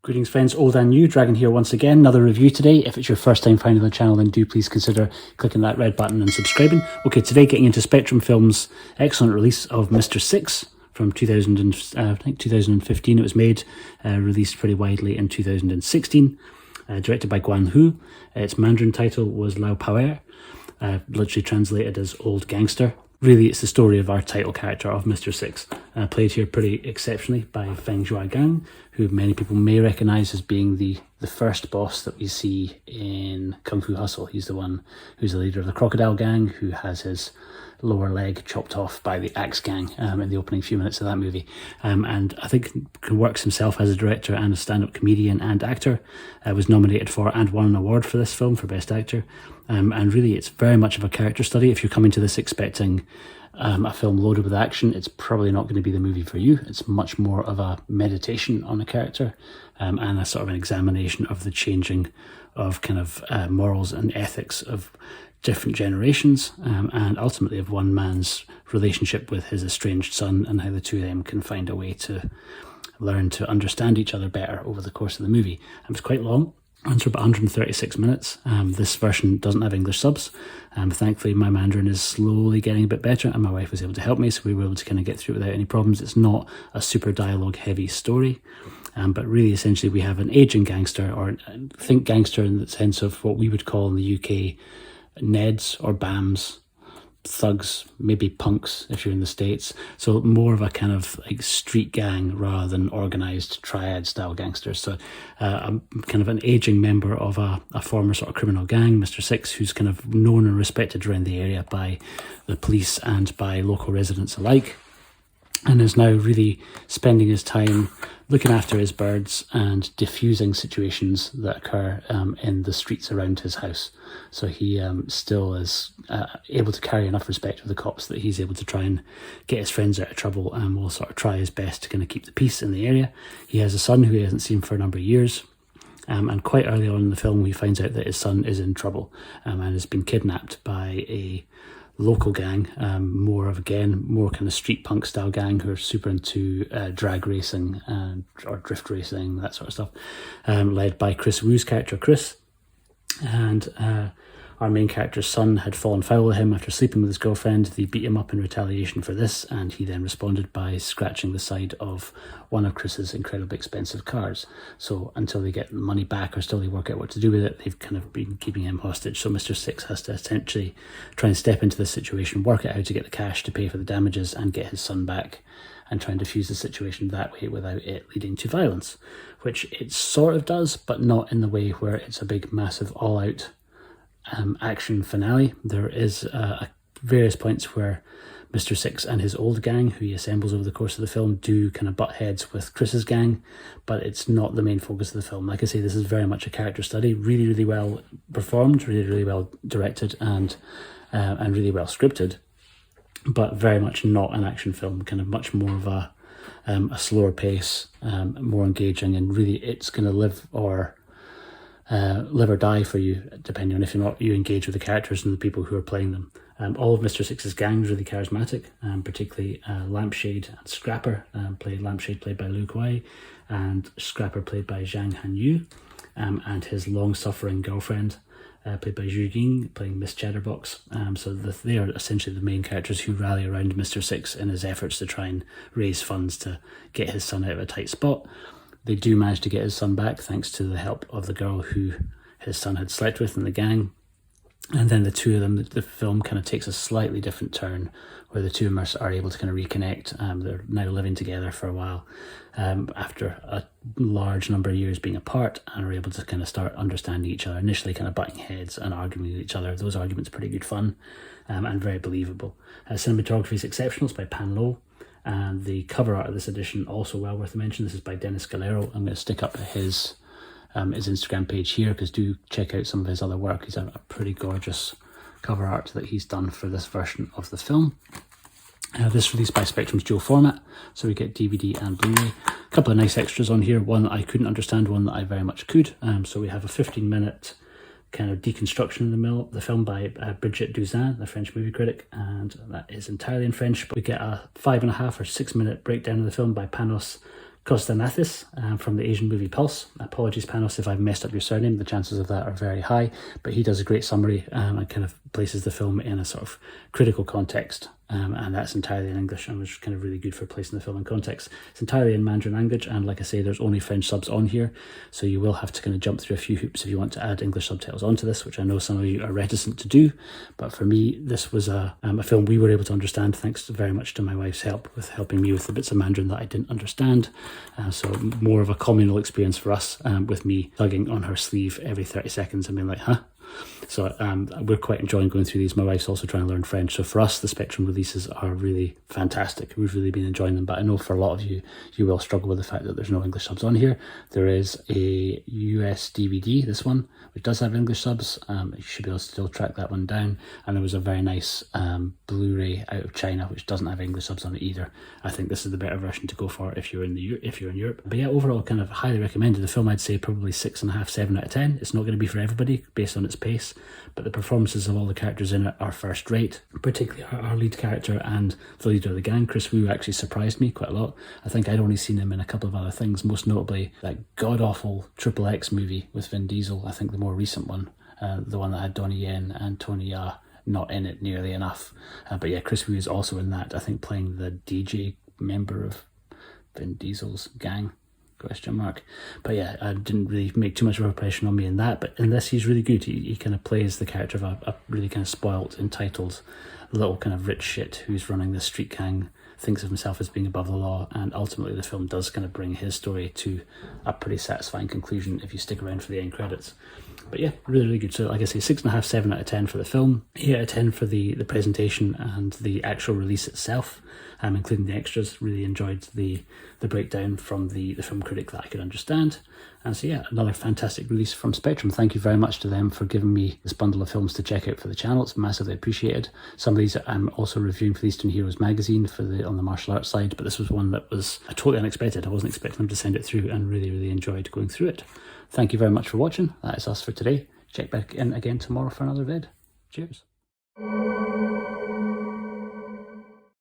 Greetings friends, old and new, Dragon here once again, another review today. If it's your first time finding the channel, then do please consider clicking that red button and subscribing. Okay, today getting into Spectrum Films' excellent release of Mr. Six from 2015 it was made, released pretty widely in 2016, directed by Guan Hu. Its Mandarin title was Lao Power, literally translated as Old Gangster. Really, it's the story of our title character of Mr. Six, played here pretty exceptionally by Feng, who many people may recognise as being the first boss that we see in Kung Fu Hustle. He's the one who's the leader of the Crocodile Gang, who has his lower leg chopped off by the Axe Gang in the opening few minutes of that movie. And I think works himself as a director and a stand-up comedian and actor. Was nominated for and won an award for this film for Best Actor. And really, it's very much of a character study. If you're coming to this expecting a film loaded with action, it's probably not going to be the movie for you. It's much more of a meditation on a character and a sort of an examination of the changing of kind of morals and ethics of different generations, and ultimately of one man's relationship with his estranged son and how the two of them can find a way to learn to understand each other better over the course of the movie. It was quite long. Runs for about 136 minutes. This version doesn't have English subs. Thankfully, my Mandarin is slowly getting a bit better, and my wife was able to help me, so we were able to kind of get through it without any problems. It's not a super dialogue-heavy story, but really, essentially, we have an aging gangster, or think gangster in the sense of what we would call in the UK Neds or Bams, thugs, maybe punks if you're in the States. So more of a kind of like street gang rather than organised triad style gangsters. So I'm kind of an aging member of a former sort of criminal gang, Mr. Six, who's kind of known and respected around the area by the police and by local residents alike, and is now really spending his time looking after his birds and diffusing situations that occur in the streets around his house. So he still is able to carry enough respect with the cops that he's able to try and get his friends out of trouble, and will sort of try his best to kind of keep the peace in the area. He has a son who he hasn't seen for a number of years. And quite early on in the film, he finds out that his son is in trouble and has been kidnapped by a local gang, more kind of street punk style gang who are super into drag racing or drift racing, that sort of stuff, led by Kris Wu's character Kris. And our main character's son had fallen foul of him after sleeping with his girlfriend. They beat him up in retaliation for this, and he then responded by scratching the side of one of Chris's incredibly expensive cars. So until they get the money back or still they work out what to do with it, they've kind of been keeping him hostage. So Mr. Six has to essentially try and step into this situation, work out how to get the cash to pay for the damages and get his son back, and try and diffuse the situation that way without it leading to violence, which it sort of does, but not in the way where it's a big, massive, all-out action finale. There is various points where Mr. Six and his old gang, who he assembles over the course of the film, do kind of butt heads with Chris's gang, but it's not the main focus of the film. Like I say, this is very much a character study, really, really well performed, really, really well directed, and really well scripted, but very much not an action film, kind of much more of a slower pace, more engaging, and really it's going to live or die for you, depending on if you engage with the characters and the people who are playing them. All of Mr. Six's gang is really charismatic, particularly Lampshade and Scrapper, Lampshade played by Lu Kuai, and Scrapper played by Zhang Hanyu, and his long-suffering girlfriend, played by Zhu Ying, playing Miss Chatterbox. They are essentially the main characters who rally around Mr. Six in his efforts to try and raise funds to get his son out of a tight spot. They do manage to get his son back thanks to the help of the girl who his son had slept with in the gang. And then the two of them, the film kind of takes a slightly different turn where the two of them are able to kind of reconnect. They're now living together for a while after a large number of years being apart, and are able to kind of start understanding each other, initially kind of butting heads and arguing with each other. Those arguments are pretty good fun and very believable. Cinematography is exceptional. It's by Pan Lo. And the cover art of this edition, also well worth a mention. This is by Dennis Galero. I'm going to stick up his Instagram page here, because do check out some of his other work. He's a pretty gorgeous cover art that he's done for this version of the film. This released by Spectrum's dual format, so we get DVD and Blu-ray. A couple of nice extras on here, one that I couldn't understand, one that I very much could. So we have a 15-minute kind of deconstruction of the film by Brigitte Duzin, the French movie critic, and that is entirely in French. But we get a 5.5 or 6 minute breakdown of the film by Panos Costa Mathis from the Asian movie Pulse. Apologies, Panos, if I've messed up your surname. The chances of that are very high, but he does a great summary and kind of places the film in a sort of critical context. And that's entirely in English, and which is kind of really good for placing the film in context. It's entirely in Mandarin language, and like I say, there's only French subs on here, so you will have to kind of jump through a few hoops if you want to add English subtitles onto this, which I know some of you are reticent to do. But for me, this was a film we were able to understand thanks very much to my wife's help with helping me with the bits of Mandarin that I didn't understand. So more of a communal experience for us, with me tugging on her sleeve every 30 seconds and being like, huh? So we're quite enjoying going through these. My wife's also trying to learn French. So for us, the Spectrum releases are really fantastic. We've really been enjoying them. But I know for a lot of you, you will struggle with the fact that there's no English subs on here. There is a US DVD, this one, which does have English subs. You should be able to still track that one down. And there was a very nice Blu-ray out of China, which doesn't have English subs on it either. I think this is the better version to go for if you're in Europe. But yeah, overall, kind of highly recommended. The film, I'd say probably 6.5, 7 out of 10. It's not going to be for everybody based on its pace, but the performances of all the characters in it are first rate, particularly our lead character and the leader of the gang, Kris, who actually surprised me quite a lot. I think I'd only seen him in a couple of other things, most notably that god-awful XXX movie with Vin Diesel, I think the more recent one, the one that had Donnie Yen and Tony Ya not in it nearly enough. But yeah, Kris Wu is also in that, I think playing the DJ member of Vin Diesel's gang. Question mark. But yeah, I didn't really make too much of an impression on me in that, but in this he's really good. He kind of plays the character of a really kind of spoilt, entitled little kind of rich shit who's running this street gang, thinks of himself as being above the law, and ultimately the film does kind of bring his story to a pretty satisfying conclusion if you stick around for the end credits. But yeah, really, really good. So like I say, 6.5, 7 out of 10 for the film, 8 out of 10 for the presentation and the actual release itself, including the extras. Really enjoyed the breakdown from the film critic that I could understand. And so yeah, another fantastic release from Spectrum. Thank you very much to them for giving me this bundle of films to check out for the channel. It's massively appreciated. Some of these I'm also reviewing for the Eastern Heroes magazine on the martial arts side, but this was one that was totally unexpected. I wasn't expecting them to send it through, and really, really enjoyed going through it. Thank you very much for watching. That is us for today. Check back in again tomorrow for another vid. Cheers.